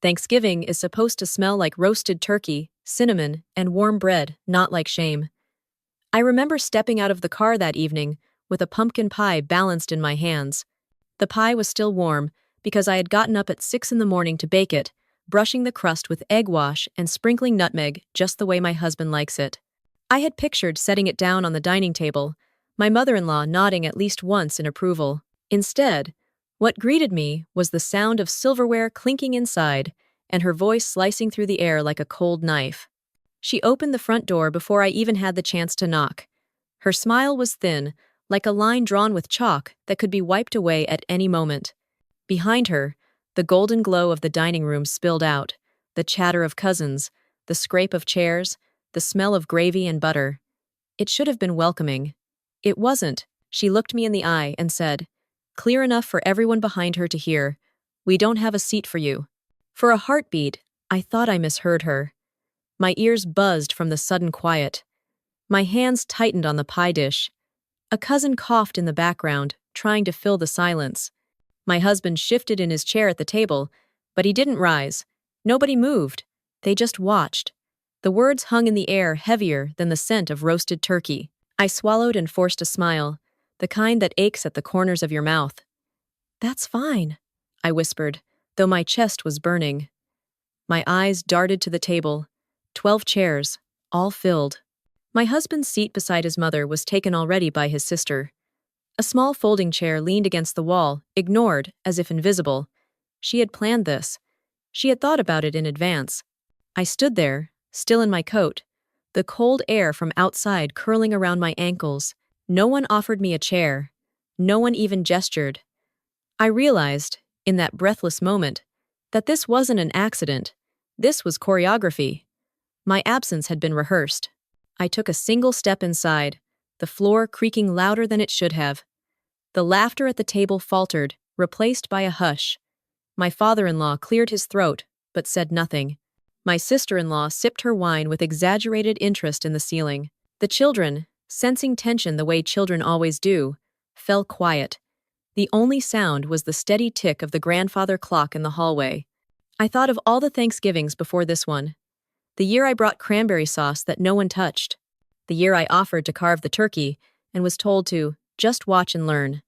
Thanksgiving is supposed to smell like roasted turkey, cinnamon, and warm bread, not like shame. I remember stepping out of the car that evening with a pumpkin pie balanced in my hands. The pie was still warm because I had gotten up at 6 in the morning to bake it, brushing the crust with egg wash and sprinkling nutmeg just the way my husband likes it. I had pictured setting it down on the dining table, my mother-in-law nodding at least once in approval. Instead, what greeted me was the sound of silverware clinking inside and her voice slicing through the air like a cold knife. She opened the front door before I even had the chance to knock. Her smile was thin, like a line drawn with chalk that could be wiped away at any moment. Behind her, the golden glow of the dining room spilled out, the chatter of cousins, the scrape of chairs, the smell of gravy and butter. It should have been welcoming. It wasn't. She looked me in the eye and said, clear enough for everyone behind her to hear, "We don't have a seat for you." For a heartbeat, I thought I misheard her. My ears buzzed from the sudden quiet. My hands tightened on the pie dish. A cousin coughed in the background, trying to fill the silence. My husband shifted in his chair at the table, but he didn't rise. Nobody moved. They just watched. The words hung in the air heavier than the scent of roasted turkey. I swallowed and forced a smile, the kind that aches at the corners of your mouth. "That's fine," I whispered, though my chest was burning. My eyes darted to the table. 12 chairs, all filled. My husband's seat beside his mother was taken already by his sister. A small folding chair leaned against the wall, ignored, as if invisible. She had planned this. She had thought about it in advance. I stood there, still in my coat, the cold air from outside curling around my ankles. No one offered me a chair. No one even gestured. I realized, in that breathless moment, that this wasn't an accident. This was choreography. My absence had been rehearsed. I took a single step inside, the floor creaking louder than it should have. The laughter at the table faltered, replaced by a hush. My father-in-law cleared his throat, but said nothing. My sister-in-law sipped her wine with exaggerated interest in the ceiling. The children, sensing tension the way children always do, fell quiet. The only sound was the steady tick of the grandfather clock in the hallway. I thought of all the Thanksgivings before this one. The year I brought cranberry sauce that no one touched. The year I offered to carve the turkey and was told to just watch and learn.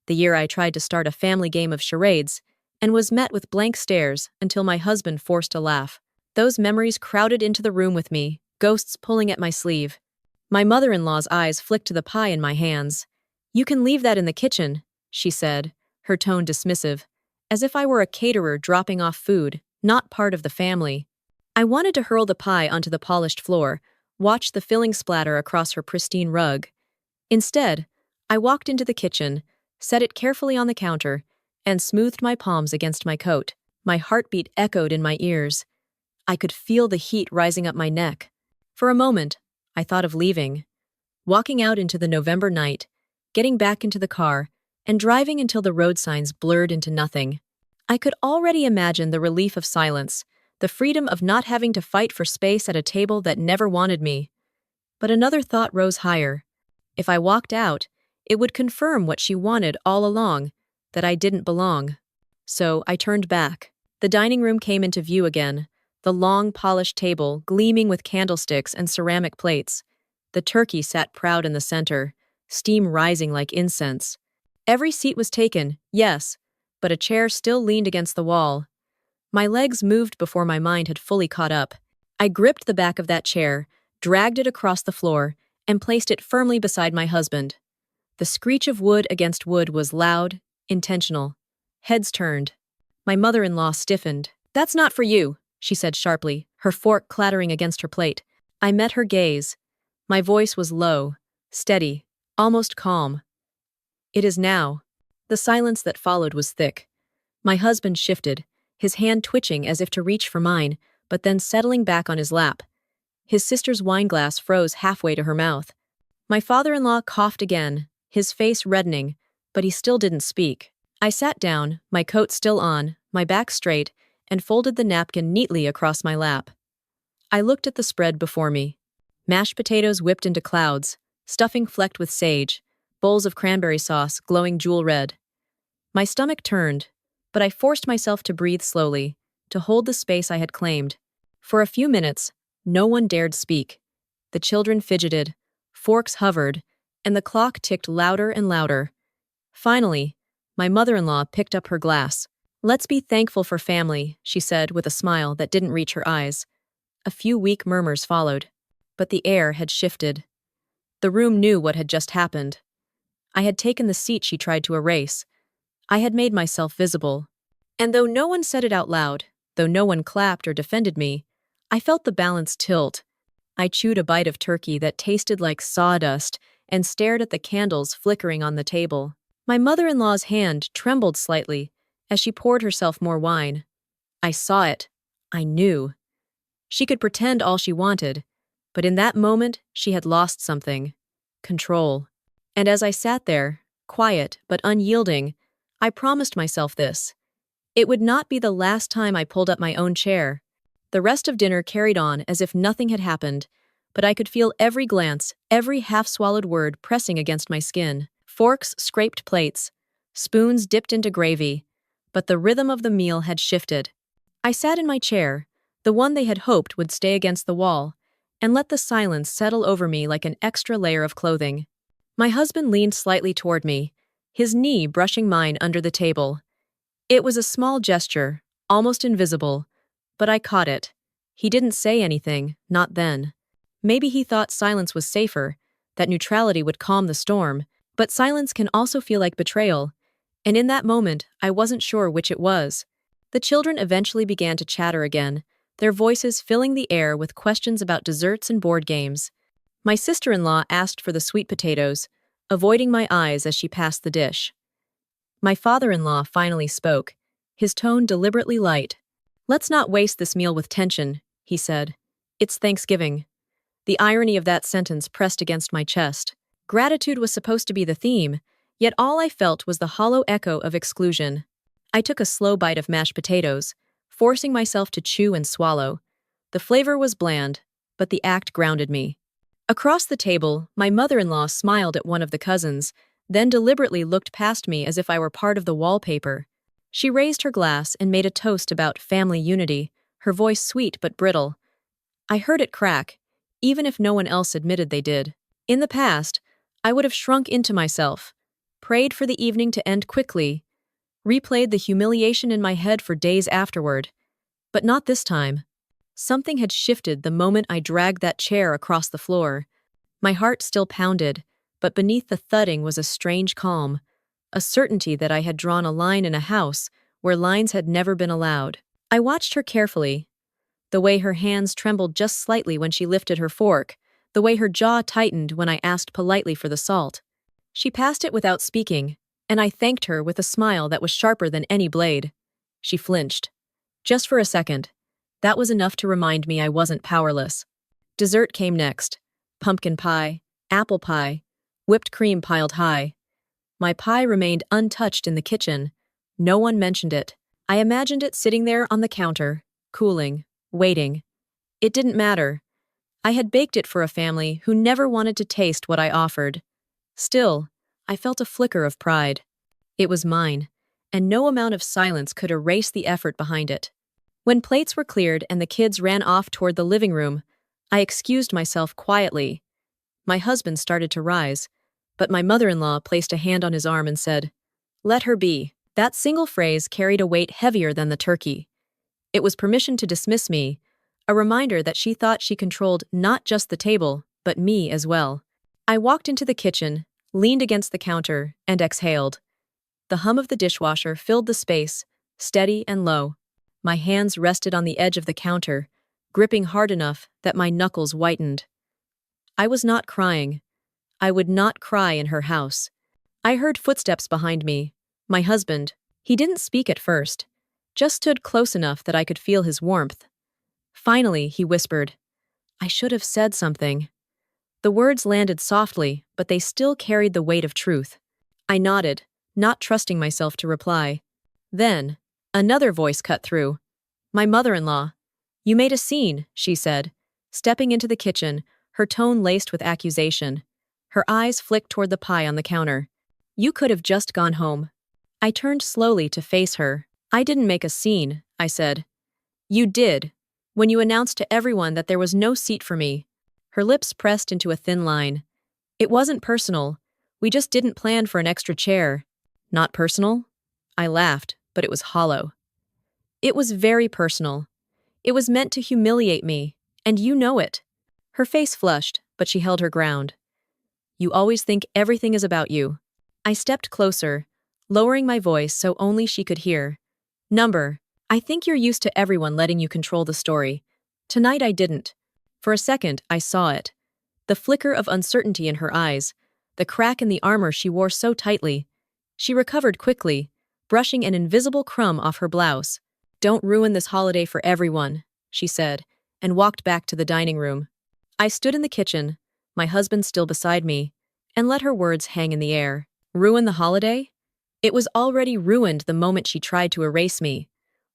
The year I tried to start a family game of charades and was met with blank stares until my husband forced a laugh. Those memories crowded into the room with me, ghosts pulling at my sleeve. My mother-in-law's eyes flicked to the pie in my hands. "You can leave that in the kitchen," she said, her tone dismissive, as if I were a caterer dropping off food, not part of the family. I wanted to hurl the pie onto the polished floor, watch the filling splatter across her pristine rug. Instead, I walked into the kitchen, set it carefully on the counter, and smoothed my palms against my coat. My heartbeat echoed in my ears. I could feel the heat rising up my neck. For a moment, I thought of leaving. Walking out into the November night, getting back into the car, and driving until the road signs blurred into nothing. I could already imagine the relief of silence, the freedom of not having to fight for space at a table that never wanted me. But another thought rose higher. If I walked out, it would confirm what she wanted all along, that I didn't belong. So I turned back. The dining room came into view again, the long, polished table gleaming with candlesticks and ceramic plates. The turkey sat proud in the center, steam rising like incense. Every seat was taken, yes, but a chair still leaned against the wall. My legs moved before my mind had fully caught up. I gripped the back of that chair, dragged it across the floor, and placed it firmly beside my husband. The screech of wood against wood was loud, intentional. Heads turned. My mother-in-law stiffened. "That's not for you," she said sharply, her fork clattering against her plate. I met her gaze. My voice was low, steady, almost calm. "It is now." The silence that followed was thick. My husband shifted, his hand twitching as if to reach for mine, but then settling back on his lap. His sister's wineglass froze halfway to her mouth. My father-in-law coughed again, his face reddening, but he still didn't speak. I sat down, my coat still on, my back straight, and folded the napkin neatly across my lap. I looked at the spread before me. Mashed potatoes whipped into clouds, stuffing flecked with sage, bowls of cranberry sauce glowing jewel red. My stomach turned, but I forced myself to breathe slowly, to hold the space I had claimed. For a few minutes, no one dared speak. The children fidgeted, forks hovered, and the clock ticked louder and louder. Finally, my mother-in-law picked up her glass. "Let's be thankful for family," she said with a smile that didn't reach her eyes. A few weak murmurs followed, but the air had shifted. The room knew what had just happened. I had taken the seat she tried to erase. I had made myself visible. And though no one said it out loud, though no one clapped or defended me, I felt the balance tilt. I chewed a bite of turkey that tasted like sawdust and stared at the candles flickering on the table. My mother-in-law's hand trembled slightly as she poured herself more wine. I saw it. I knew. She could pretend all she wanted, but in that moment she had lost something. Control. And as I sat there, quiet but unyielding, I promised myself this. It would not be the last time I pulled up my own chair. The rest of dinner carried on as if nothing had happened, but I could feel every glance, every half-swallowed word pressing against my skin. Forks scraped plates, spoons dipped into gravy, but the rhythm of the meal had shifted. I sat in my chair, the one they had hoped would stay against the wall, and let the silence settle over me like an extra layer of clothing. My husband leaned slightly toward me, his knee brushing mine under the table. It was a small gesture, almost invisible, but I caught it. He didn't say anything, not then. Maybe he thought silence was safer, that neutrality would calm the storm, but silence can also feel like betrayal, and in that moment, I wasn't sure which it was. The children eventually began to chatter again, their voices filling the air with questions about desserts and board games. My sister-in-law asked for the sweet potatoes, avoiding my eyes as she passed the dish. My father-in-law finally spoke, his tone deliberately light. "Let's not waste this meal with tension," he said. "It's Thanksgiving." The irony of that sentence pressed against my chest. Gratitude was supposed to be the theme, yet all I felt was the hollow echo of exclusion. I took a slow bite of mashed potatoes, forcing myself to chew and swallow. The flavor was bland, but the act grounded me. Across the table, my mother-in-law smiled at one of the cousins, then deliberately looked past me as if I were part of the wallpaper. She raised her glass and made a toast about family unity, her voice sweet but brittle. I heard it crack, even if no one else admitted they did. In the past, I would have shrunk into myself, prayed for the evening to end quickly, replayed the humiliation in my head for days afterward. But not this time. Something had shifted the moment I dragged that chair across the floor. My heart still pounded, but beneath the thudding was a strange calm, a certainty that I had drawn a line in a house where lines had never been allowed. I watched her carefully, the way her hands trembled just slightly when she lifted her fork, the way her jaw tightened when I asked politely for the salt. She passed it without speaking, and I thanked her with a smile that was sharper than any blade. She flinched. Just for a second. That was enough to remind me I wasn't powerless. Dessert came next. Pumpkin pie, apple pie, whipped cream piled high. My pie remained untouched in the kitchen. No one mentioned it. I imagined it sitting there on the counter, cooling, waiting. It didn't matter. I had baked it for a family who never wanted to taste what I offered. Still, I felt a flicker of pride. It was mine, and no amount of silence could erase the effort behind it. When plates were cleared and the kids ran off toward the living room, I excused myself quietly. My husband started to rise, but my mother-in-law placed a hand on his arm and said, "Let her be." That single phrase carried a weight heavier than the turkey. It was permission to dismiss me, a reminder that she thought she controlled not just the table, but me as well. I walked into the kitchen, leaned against the counter, and exhaled. The hum of the dishwasher filled the space, steady and low. My hands rested on the edge of the counter, gripping hard enough that my knuckles whitened. I was not crying. I would not cry in her house. I heard footsteps behind me. My husband. He didn't speak at first, just stood close enough that I could feel his warmth. Finally, he whispered, "I should have said something." The words landed softly, but they still carried the weight of truth. I nodded, not trusting myself to reply. Then, another voice cut through. My mother-in-law. "You made a scene," she said, stepping into the kitchen, her tone laced with accusation. Her eyes flicked toward the pie on the counter. "You could have just gone home." I turned slowly to face her. "I didn't make a scene," I said. You did, when you announced to everyone that there was no seat for me. Her lips pressed into a thin line. It wasn't personal. We just didn't plan for an extra chair. Not personal? I laughed, but it was hollow. It was very personal. It was meant to humiliate me, and you know it. Her face flushed, but she held her ground. You always think everything is about you. I stepped closer, lowering my voice so only she could hear. Number, I think you're used to everyone letting you control the story. Tonight I didn't. For a second, I saw it. The flicker of uncertainty in her eyes, the crack in the armor she wore so tightly. She recovered quickly, brushing an invisible crumb off her blouse. Don't ruin this holiday for everyone, she said, and walked back to the dining room. I stood in the kitchen, my husband still beside me, and let her words hang in the air. Ruin the holiday? It was already ruined the moment she tried to erase me.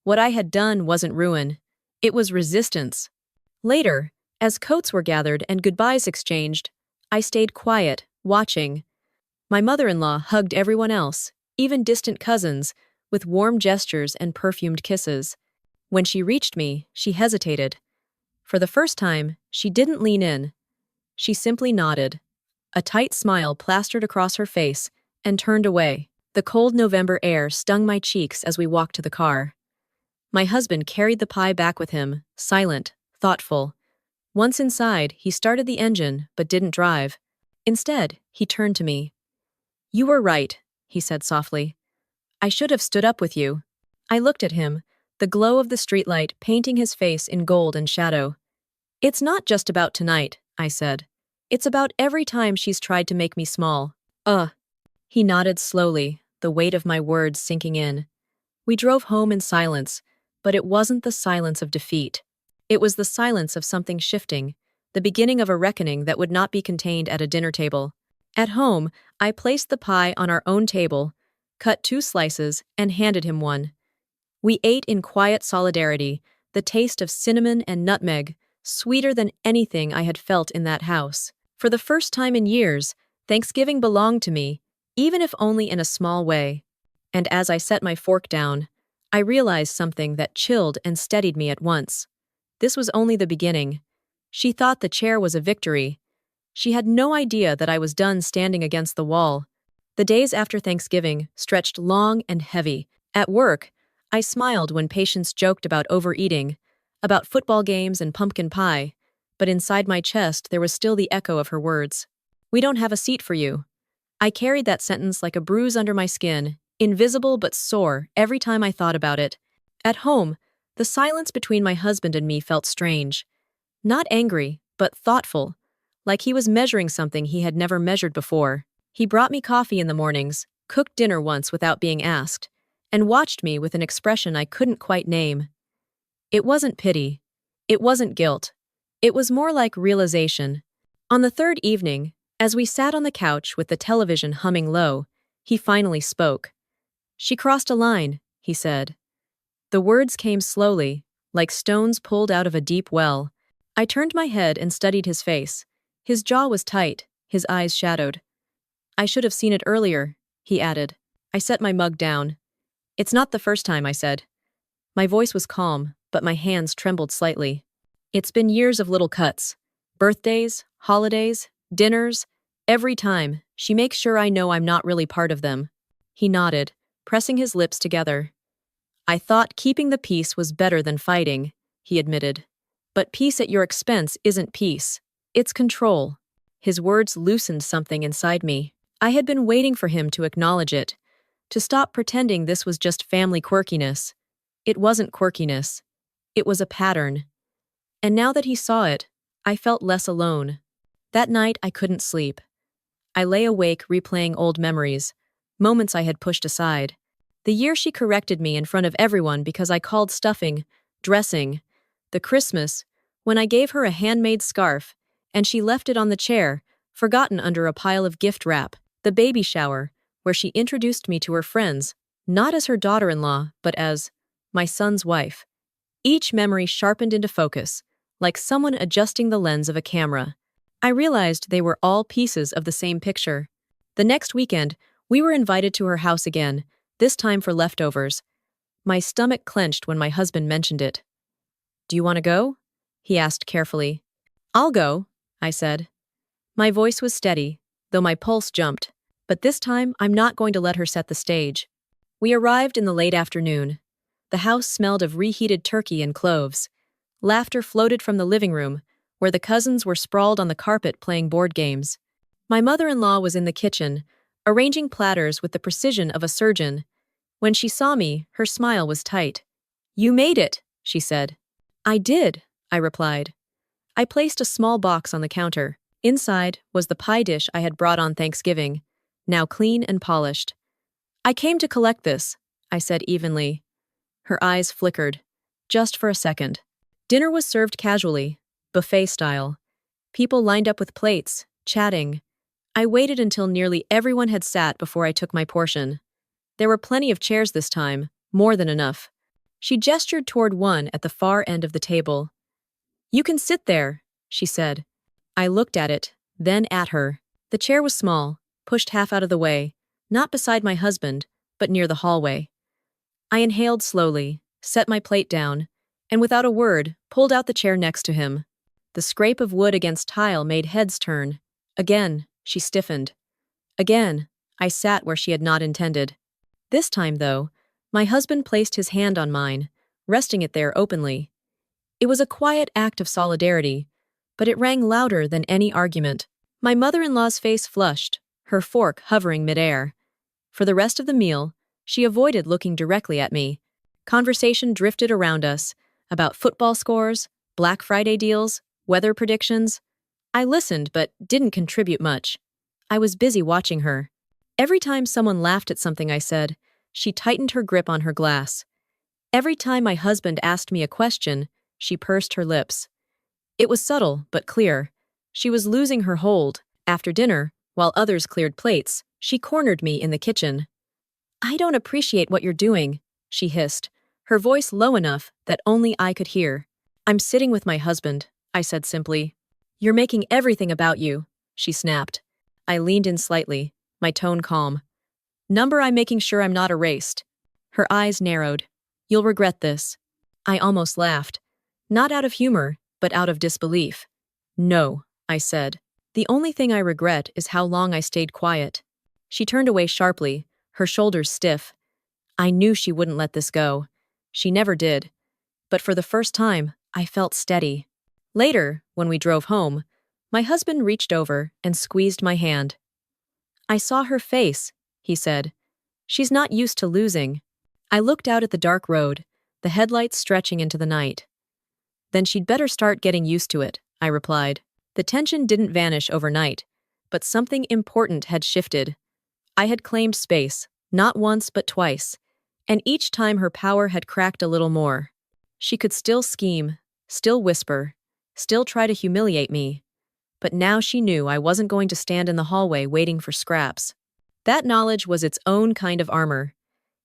What I had done wasn't ruin. It was resistance. Later, as coats were gathered and goodbyes exchanged, I stayed quiet, watching. My mother-in-law hugged everyone else, even distant cousins, with warm gestures and perfumed kisses. When she reached me, she hesitated. For the first time, she didn't lean in. She simply nodded. A tight smile plastered across her face and turned away. The cold November air stung my cheeks as we walked to the car. My husband carried the pie back with him, silent, thoughtful. Once inside, he started the engine but didn't drive. Instead, he turned to me. You were right, he said softly. I should have stood up with you. I looked at him, the glow of the streetlight painting his face in gold and shadow. It's not just about tonight, I said. It's about every time she's tried to make me small. He nodded slowly, the weight of my words sinking in. We drove home in silence, but it wasn't the silence of defeat. It was the silence of something shifting, the beginning of a reckoning that would not be contained at a dinner table. At home, I placed the pie on our own table, cut 2 slices, and handed him one. We ate in quiet solidarity, the taste of cinnamon and nutmeg, sweeter than anything I had felt in that house. For the first time in years, Thanksgiving belonged to me, even if only in a small way. And as I set my fork down, I realized something that chilled and steadied me at once. This was only the beginning. She thought the chair was a victory. She had no idea that I was done standing against the wall. The days after Thanksgiving stretched long and heavy. At work, I smiled when patients joked about overeating, about football games and pumpkin pie, but inside my chest there was still the echo of her words. We don't have a seat for you. I carried that sentence like a bruise under my skin, invisible but sore every time I thought about it. At home, the silence between my husband and me felt strange. Not angry, but thoughtful, like he was measuring something he had never measured before. He brought me coffee in the mornings, cooked dinner once without being asked, and watched me with an expression I couldn't quite name. It wasn't pity. It wasn't guilt. It was more like realization. On the 3rd evening, as we sat on the couch with the television humming low, he finally spoke. She crossed a line, he said. The words came slowly, like stones pulled out of a deep well. I turned my head and studied his face. His jaw was tight, his eyes shadowed. I should have seen it earlier, he added. I set my mug down. It's not the first time, I said. My voice was calm, but my hands trembled slightly. It's been years of little cuts. Birthdays, holidays, dinners. Every time, she makes sure I know I'm not really part of them. He nodded, pressing his lips together. I thought keeping the peace was better than fighting, he admitted. But peace at your expense isn't peace. It's control. His words loosened something inside me. I had been waiting for him to acknowledge it, to stop pretending this was just family quirkiness. It wasn't quirkiness. It was a pattern. And now that he saw it, I felt less alone. That night, I couldn't sleep. I lay awake replaying old memories, moments I had pushed aside. The year she corrected me in front of everyone because I called stuffing, dressing. The Christmas, when I gave her a handmade scarf, and she left it on the chair, forgotten under a pile of gift wrap. The baby shower, where she introduced me to her friends, not as her daughter-in-law, but as my son's wife. Each memory sharpened into focus, like someone adjusting the lens of a camera. I realized they were all pieces of the same picture. The next weekend, we were invited to her house again, this time for leftovers. My stomach clenched when my husband mentioned it. Do you want to go? He asked carefully. I'll go, I said. My voice was steady, though my pulse jumped. But this time, I'm not going to let her set the stage. We arrived in the late afternoon. The house smelled of reheated turkey and cloves. Laughter floated from the living room, where the cousins were sprawled on the carpet playing board games. My mother-in-law was in the kitchen, arranging platters with the precision of a surgeon. When she saw me, her smile was tight. You made it, she said. I did, I replied. I placed a small box on the counter. Inside was the pie dish I had brought on Thanksgiving, now clean and polished. I came to collect this, I said evenly. Her eyes flickered, just for a second. Dinner was served casually, buffet style. People lined up with plates, chatting. I waited until nearly everyone had sat before I took my portion. There were plenty of chairs this time, more than enough. She gestured toward one at the far end of the table. You can sit there, she said. I looked at it, then at her. The chair was small, pushed half out of the way, not beside my husband, but near the hallway. I inhaled slowly, set my plate down, and without a word, pulled out the chair next to him. The scrape of wood against tile made heads turn. Again, she stiffened. Again, I sat where she had not intended. This time, though, my husband placed his hand on mine, resting it there openly. It was a quiet act of solidarity, but it rang louder than any argument. My mother-in-law's face flushed, her fork hovering midair. For the rest of the meal, she avoided looking directly at me. Conversation drifted around us, about football scores, Black Friday deals, weather predictions. I listened but didn't contribute much. I was busy watching her. Every time someone laughed at something I said, she tightened her grip on her glass. Every time my husband asked me a question, she pursed her lips. It was subtle but clear. She was losing her hold. After dinner, while others cleared plates, she cornered me in the kitchen. I don't appreciate what you're doing, she hissed, her voice low enough that only I could hear. I'm sitting with my husband, I said simply. You're making everything about you, she snapped. I leaned in slightly, my tone calm. I'm making sure I'm not erased. Her eyes narrowed. You'll regret this. I almost laughed. Not out of humor, but out of disbelief. No, I said. The only thing I regret is how long I stayed quiet. She turned away sharply, her shoulders stiff. I knew she wouldn't let this go. She never did. But for the first time, I felt steady. Later, when we drove home, my husband reached over and squeezed my hand. I saw her face, he said. She's not used to losing. I looked out at the dark road, the headlights stretching into the night. Then she'd better start getting used to it, I replied. The tension didn't vanish overnight, but something important had shifted. I had claimed space, not once but twice, and each time her power had cracked a little more. She could still scheme, still whisper, still try to humiliate me. But now she knew I wasn't going to stand in the hallway waiting for scraps. That knowledge was its own kind of armor,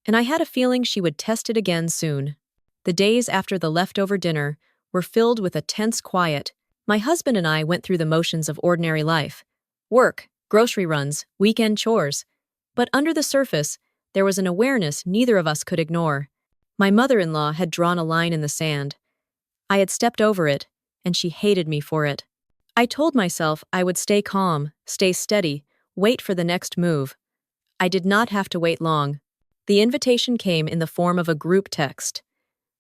and I had a feeling she would test it again soon. The days after the leftover dinner were filled with a tense quiet. My husband and I went through the motions of ordinary life. Work, grocery runs, weekend chores. But under the surface, there was an awareness neither of us could ignore. My mother-in-law had drawn a line in the sand. I had stepped over it, and she hated me for it. I told myself I would stay calm, stay steady, wait for the next move. I did not have to wait long. The invitation came in the form of a group text.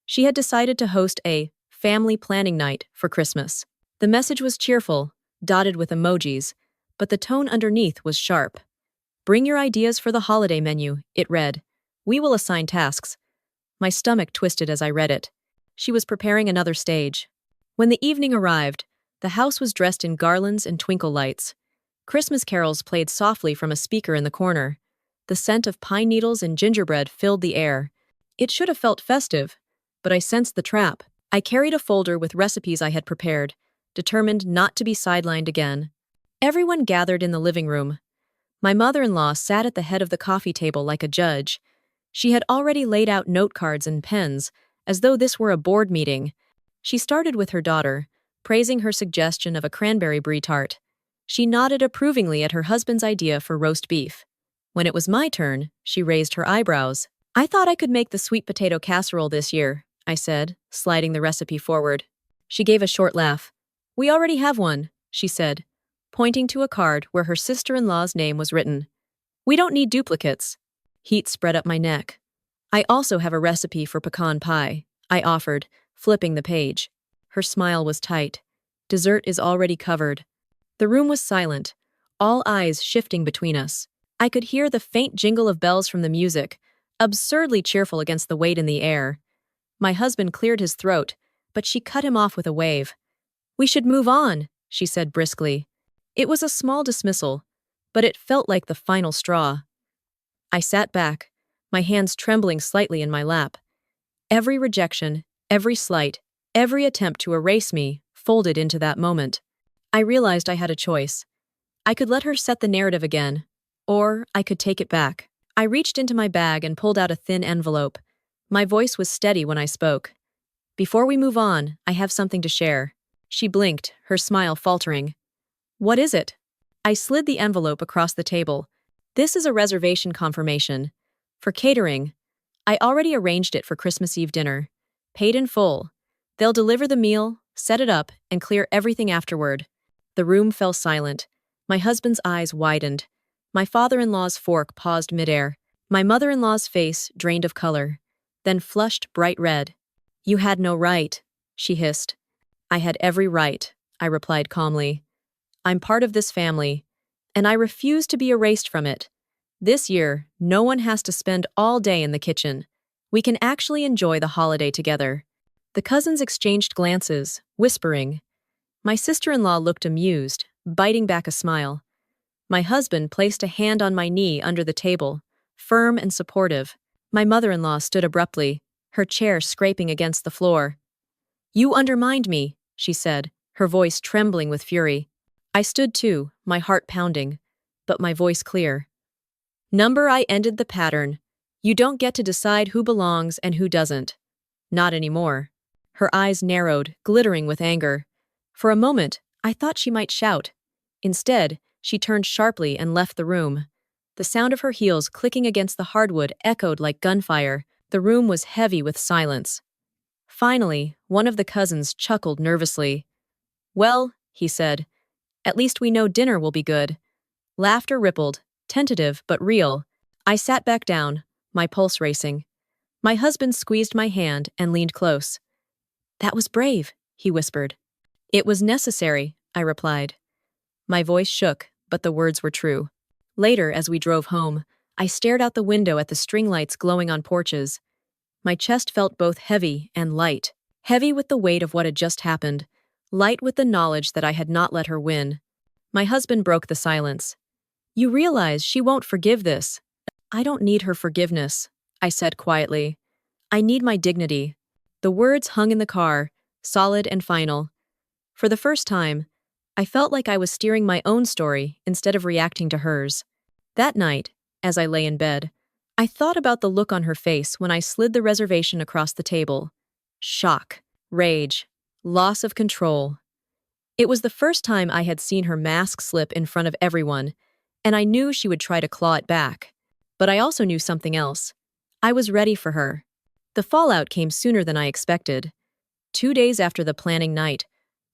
She had decided to host a family planning night for Christmas. The message was cheerful, dotted with emojis, but the tone underneath was sharp. Bring your ideas for the holiday menu, it read. We will assign tasks. My stomach twisted as I read it. She was preparing another stage. When the evening arrived, the house was dressed in garlands and twinkle lights. Christmas carols played softly from a speaker in the corner. The scent of pine needles and gingerbread filled the air. It should have felt festive, but I sensed the trap. I carried a folder with recipes I had prepared, determined not to be sidelined again. Everyone gathered in the living room. My mother-in-law sat at the head of the coffee table like a judge. She had already laid out note cards and pens, as though this were a board meeting. She started with her daughter, praising her suggestion of a cranberry brie tart. She nodded approvingly at her husband's idea for roast beef. When it was my turn, she raised her eyebrows. I thought I could make the sweet potato casserole this year, I said, sliding the recipe forward. She gave a short laugh. We already have one, she said, pointing to a card where her sister-in-law's name was written. We don't need duplicates. Heat spread up my neck. I also have a recipe for pecan pie, I offered, flipping the page. Her smile was tight. Dessert is already covered. The room was silent, all eyes shifting between us. I could hear the faint jingle of bells from the music, absurdly cheerful against the weight in the air. My husband cleared his throat, but she cut him off with a wave. We should move on, she said briskly. It was a small dismissal, but it felt like the final straw. I sat back, my hands trembling slightly in my lap. Every rejection, every slight, every attempt to erase me folded into that moment. I realized I had a choice. I could let her set the narrative again, or I could take it back. I reached into my bag and pulled out a thin envelope. My voice was steady when I spoke. Before we move on, I have something to share. She blinked, her smile faltering. What is it? I slid the envelope across the table. This is a reservation confirmation. For catering. I already arranged it for Christmas Eve dinner. Paid in full. They'll deliver the meal, set it up, and clear everything afterward. The room fell silent. My husband's eyes widened. My father-in-law's fork paused midair. My mother-in-law's face drained of color, then flushed bright red. You had no right, she hissed. I had every right, I replied calmly. I'm part of this family, and I refuse to be erased from it. This year, no one has to spend all day in the kitchen. We can actually enjoy the holiday together. The cousins exchanged glances, whispering. My sister-in-law looked amused, biting back a smile. My husband placed a hand on my knee under the table, firm and supportive. My mother-in-law stood abruptly, her chair scraping against the floor. You undermined me, she said, her voice trembling with fury. I stood too, my heart pounding, but my voice clear. Number I ended the pattern. You don't get to decide who belongs and who doesn't. Not anymore. Her eyes narrowed, glittering with anger. For a moment, I thought she might shout. Instead, she turned sharply and left the room. The sound of her heels clicking against the hardwood echoed like gunfire. The room was heavy with silence. Finally, one of the cousins chuckled nervously. Well, he said, at least we know dinner will be good. Laughter rippled, tentative but real. I sat back down, my pulse racing. My husband squeezed my hand and leaned close. That was brave, he whispered. It was necessary, I replied. My voice shook, but the words were true. Later, as we drove home, I stared out the window at the string lights glowing on porches. My chest felt both heavy and light. Heavy with the weight of what had just happened, light with the knowledge that I had not let her win. My husband broke the silence. You realize she won't forgive this. I don't need her forgiveness, I said quietly. I need my dignity. The words hung in the car, solid and final. For the first time, I felt like I was steering my own story instead of reacting to hers. That night, as I lay in bed, I thought about the look on her face when I slid the reservation across the table. Shock, rage, loss of control. It was the first time I had seen her mask slip in front of everyone, and I knew she would try to claw it back. But I also knew something else. I was ready for her. The fallout came sooner than I expected. 2 days after the planning night,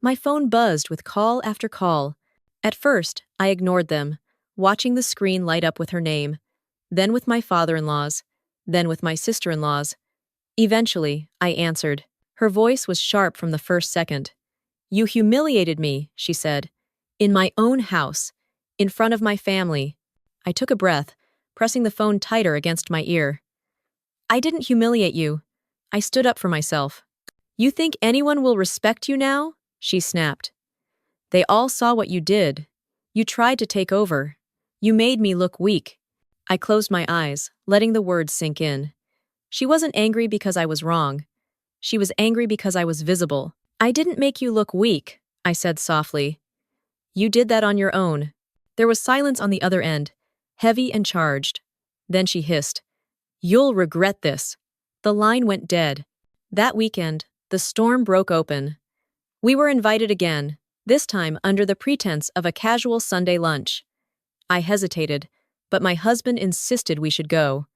my phone buzzed with call after call. At first, I ignored them, watching the screen light up with her name, then with my father-in-law's, then with my sister-in-law's. Eventually, I answered. Her voice was sharp from the first second. You humiliated me, she said. In my own house, in front of my family. I took a breath, pressing the phone tighter against my ear. I didn't humiliate you. I stood up for myself. You think anyone will respect you now? She snapped. They all saw what you did. You tried to take over. You made me look weak. I closed my eyes, letting the words sink in. She wasn't angry because I was wrong. She was angry because I was visible. I didn't make you look weak, I said softly. You did that on your own. There was silence on the other end, heavy and charged. Then she hissed. You'll regret this. The line went dead. That weekend, the storm broke open. We were invited again, this time under the pretense of a casual Sunday lunch. I hesitated, but my husband insisted we should go.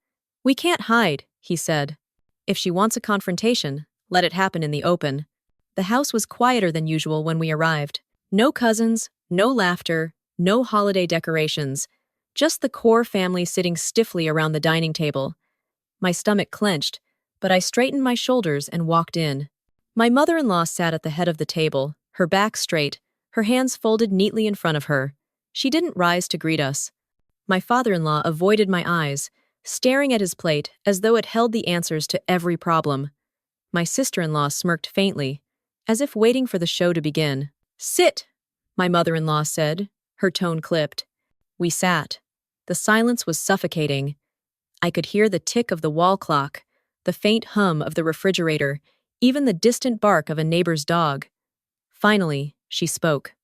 We can't hide, he said. If she wants a confrontation, let it happen in the open. The house was quieter than usual when we arrived. No cousins, no laughter, no holiday decorations. Just the core family sitting stiffly around the dining table. My stomach clenched, but I straightened my shoulders and walked in. My mother-in-law sat at the head of the table, her back straight, her hands folded neatly in front of her. She didn't rise to greet us. My father-in-law avoided my eyes, staring at his plate as though it held the answers to every problem. My sister-in-law smirked faintly, as if waiting for the show to begin. "Sit," my mother-in-law said, her tone clipped. We sat. The silence was suffocating. I could hear the tick of the wall clock, the faint hum of the refrigerator, even the distant bark of a neighbor's dog. Finally, she spoke.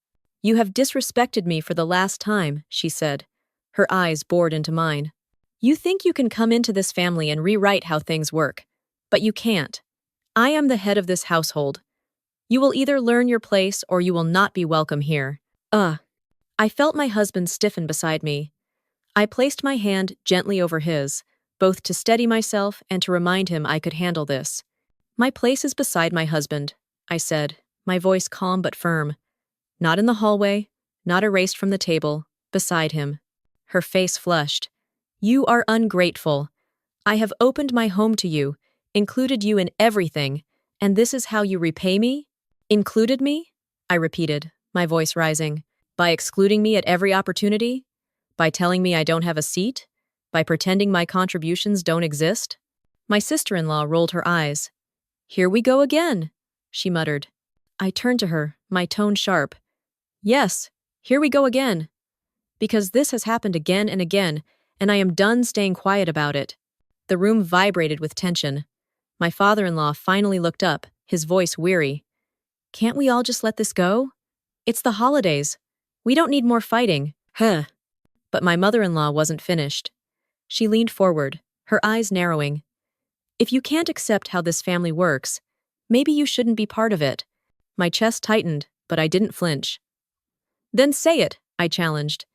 "You have disrespected me for the last time," she said. Her eyes bored into mine. "You think you can come into this family and rewrite how things work. But you can't. I am the head of this household. You will either learn your place or you will not be welcome here." I felt my husband stiffen beside me. I placed my hand gently over his, both to steady myself and to remind him I could handle this. "My place is beside my husband," I said, my voice calm but firm. "Not in the hallway, not erased from the table, beside him." Her face flushed. "You are ungrateful. I have opened my home to you, included you in everything, and this is how you repay me?" "Included me?" I repeated, my voice rising. "By excluding me at every opportunity? By telling me I don't have a seat? By pretending my contributions don't exist?" My sister-in-law rolled her eyes. "Here we go again," she muttered. I turned to her, my tone sharp. "Yes, here we go again. Because this has happened again and again, and I am done staying quiet about it." The room vibrated with tension. My father-in-law finally looked up, his voice weary. "Can't we all just let this go? It's the holidays. We don't need more fighting." But my mother-in-law wasn't finished. She leaned forward, her eyes narrowing. "If you can't accept how this family works, maybe you shouldn't be part of it." My chest tightened, but I didn't flinch. "Then say it," I challenged.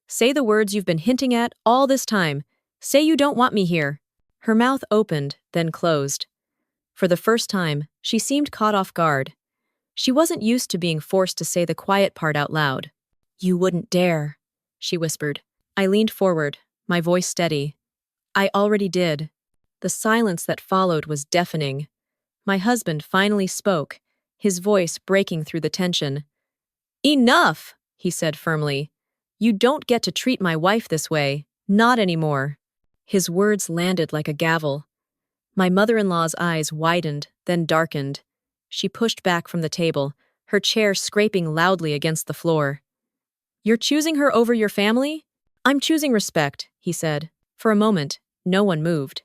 "Say the words you've been hinting at all this time. Say you don't want me here." Her mouth opened, then closed. For the first time, she seemed caught off guard. She wasn't used to being forced to say the quiet part out loud. "You wouldn't dare," she whispered. I leaned forward, my voice steady. "I already did." The silence that followed was deafening. My husband finally spoke, his voice breaking through the tension. "Enough," he said firmly. "You don't get to treat my wife this way. Not anymore." His words landed like a gavel. My mother-in-law's eyes widened, then darkened. She pushed back from the table, her chair scraping loudly against the floor. "You're choosing her over your family?" "I'm choosing respect," he said. For a moment, no one moved.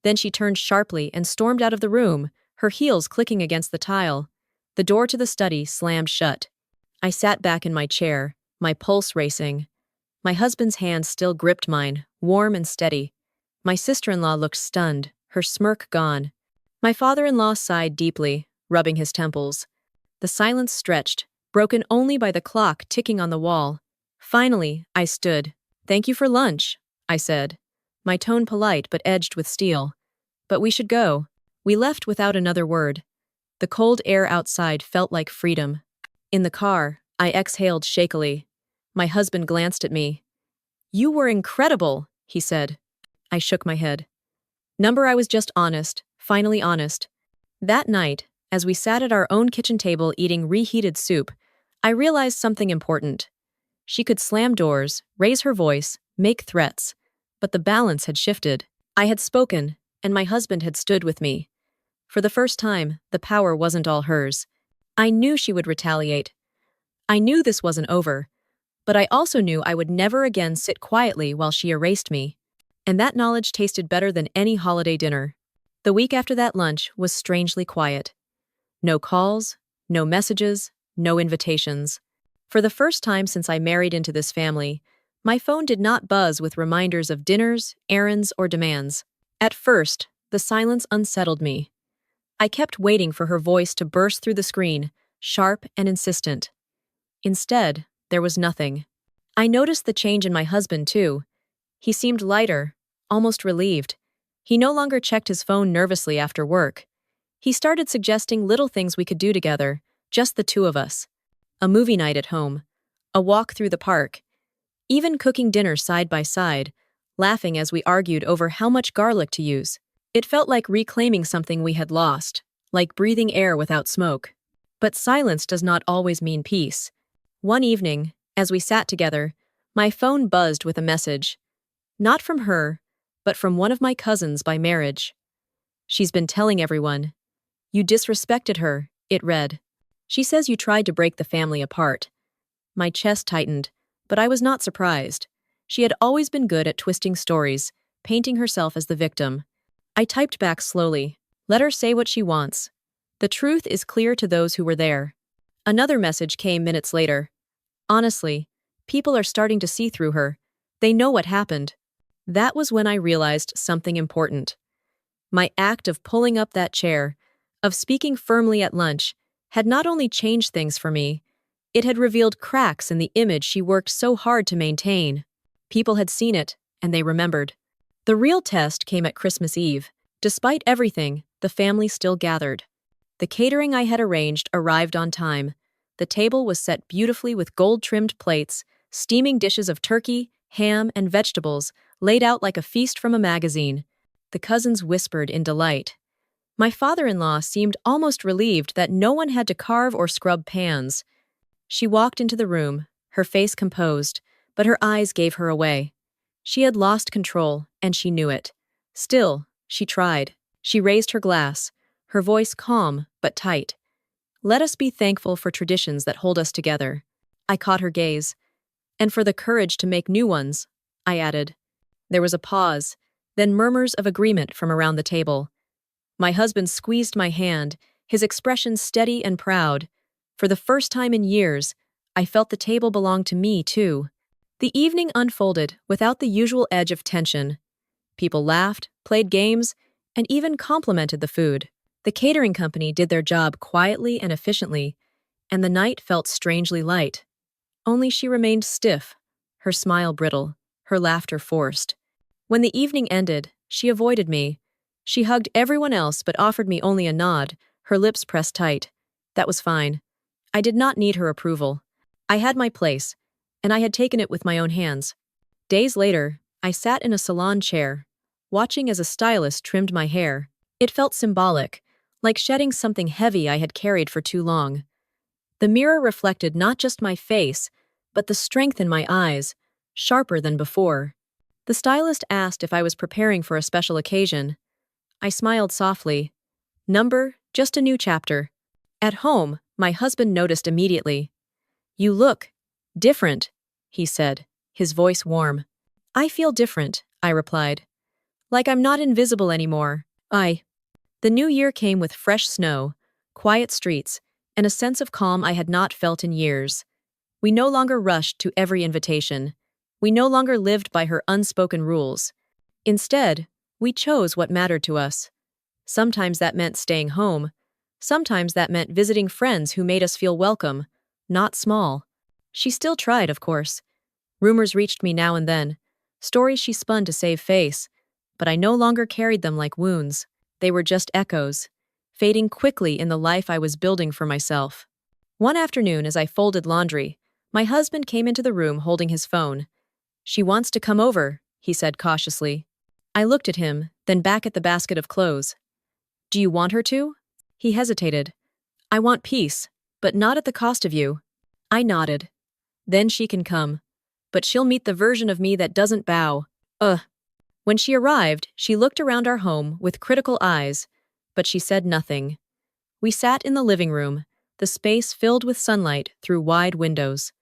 Then she turned sharply and stormed out of the room, her heels clicking against the tile. The door to the study slammed shut. I sat back in my chair, my pulse racing. My husband's hand still gripped mine, warm and steady. My sister-in-law looked stunned, her smirk gone. My father-in-law sighed deeply, rubbing his temples. The silence stretched, broken only by the clock ticking on the wall. Finally, I stood. "Thank you for lunch," I said, my tone polite but edged with steel. "But we should go." We left without another word. The cold air outside felt like freedom. In the car, I exhaled shakily. My husband glanced at me. "You were incredible," he said. I shook my head. I was just honest, finally honest. That night, as we sat at our own kitchen table eating reheated soup, I realized something important. She could slam doors, raise her voice, make threats, but the balance had shifted. I had spoken, and my husband had stood with me. For the first time, the power wasn't all hers. I knew she would retaliate. I knew this wasn't over, but I also knew I would never again sit quietly while she erased me. And that knowledge tasted better than any holiday dinner. The week after that lunch was strangely quiet. No calls, no messages, no invitations. For the first time since I married into this family, my phone did not buzz with reminders of dinners, errands, or demands. At first, the silence unsettled me. I kept waiting for her voice to burst through the screen, sharp and insistent. Instead, there was nothing. I noticed the change in my husband, too. He seemed lighter, almost relieved. He no longer checked his phone nervously after work. He started suggesting little things we could do together, just the two of us. A movie night at home, a walk through the park, even cooking dinner side by side, laughing as we argued over how much garlic to use. It felt like reclaiming something we had lost, like breathing air without smoke. But silence does not always mean peace. One evening, as we sat together, my phone buzzed with a message. Not from her, but from one of my cousins by marriage. "She's been telling everyone. You disrespected her," it read. "She says you tried to break the family apart." My chest tightened, but I was not surprised. She had always been good at twisting stories, painting herself as the victim. I typed back slowly. "Let her say what she wants. The truth is clear to those who were there." Another message came minutes later. "Honestly, people are starting to see through her. They know what happened." That was when I realized something important. My act of pulling up that chair, of speaking firmly at lunch, had not only changed things for me, it had revealed cracks in the image she worked so hard to maintain. People had seen it, and they remembered. The real test came at Christmas Eve. Despite everything, the family still gathered. The catering I had arranged arrived on time. The table was set beautifully with gold-trimmed plates, steaming dishes of turkey, ham, and vegetables, laid out like a feast from a magazine. The cousins whispered in delight. My father-in-law seemed almost relieved that no one had to carve or scrub pans. She walked into the room, her face composed, but her eyes gave her away. She had lost control, and she knew it. Still, she tried. She raised her glass, her voice calm but tight. "Let us be thankful for traditions that hold us together." I caught her gaze. "And for the courage to make new ones," I added. There was a pause, then murmurs of agreement from around the table. My husband squeezed my hand, his expression steady and proud. For the first time in years, I felt the table belonged to me, too. The evening unfolded without the usual edge of tension. People laughed, played games, and even complimented the food. The catering company did their job quietly and efficiently, and the night felt strangely light. Only she remained stiff, her smile brittle, her laughter forced. When the evening ended, she avoided me. She hugged everyone else but offered me only a nod, her lips pressed tight. That was fine. I did not need her approval. I had my place, and I had taken it with my own hands. Days later, I sat in a salon chair, watching as a stylist trimmed my hair. It felt symbolic, like shedding something heavy I had carried for too long. The mirror reflected not just my face, but the strength in my eyes, sharper than before. The stylist asked if I was preparing for a special occasion. I smiled softly. "Number, just a new chapter." At home, my husband noticed immediately. "You look different," he said, his voice warm. "I feel different," I replied. "Like I'm not invisible anymore." The new year came with fresh snow, quiet streets, and a sense of calm I had not felt in years. We no longer rushed to every invitation. We no longer lived by her unspoken rules. Instead, we chose what mattered to us. Sometimes that meant staying home. Sometimes that meant visiting friends who made us feel welcome, not small. She still tried, of course. Rumors reached me now and then, stories she spun to save face, but I no longer carried them like wounds. They were just echoes, fading quickly in the life I was building for myself. One afternoon, as I folded laundry, my husband came into the room holding his phone. "She wants to come over," he said cautiously. I looked at him, then back at the basket of clothes. "Do you want her to?" He hesitated. "I want peace, but not at the cost of you." I nodded. "Then she can come. But she'll meet the version of me that doesn't bow." When she arrived, she looked around our home with critical eyes, but she said nothing. We sat in the living room, the space filled with sunlight through wide windows.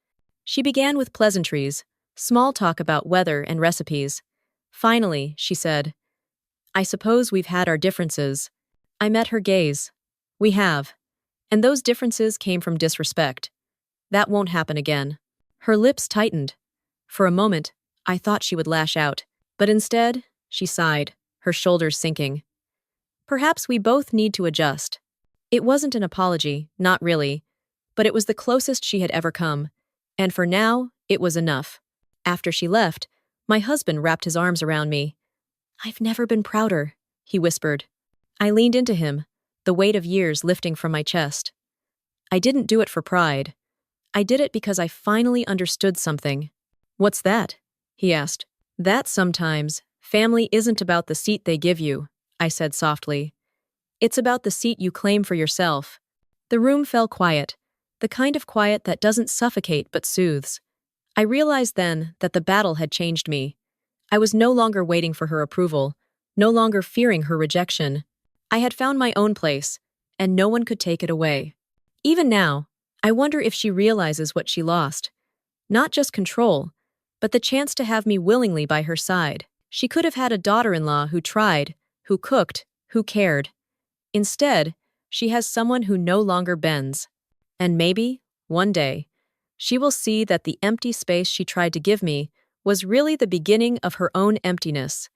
She began with pleasantries, small talk about weather and recipes. Finally, she said, "I suppose we've had our differences." I met her gaze. "We have. And those differences came from disrespect. That won't happen again." Her lips tightened. For a moment, I thought she would lash out, but instead, she sighed, her shoulders sinking. "Perhaps we both need to adjust." It wasn't an apology, not really, but it was the closest she had ever come, and for now, it was enough. After she left, my husband wrapped his arms around me. "I've never been prouder," he whispered. I leaned into him, the weight of years lifting from my chest. I didn't do it for pride. I did it because I finally understood something. "What's that?" he asked. "That sometimes, family isn't about the seat they give you," I said softly. "It's about the seat you claim for yourself." The room fell quiet, the kind of quiet that doesn't suffocate but soothes. I realized then that the battle had changed me. I was no longer waiting for her approval, no longer fearing her rejection. I had found my own place, and no one could take it away. Even now, I wonder if she realizes what she lost. Not just control, but the chance to have me willingly by her side. She could have had a daughter-in-law who tried, who cooked, who cared. Instead, she has someone who no longer bends. And maybe, one day, she will see that the empty space she tried to give me was really the beginning of her own emptiness.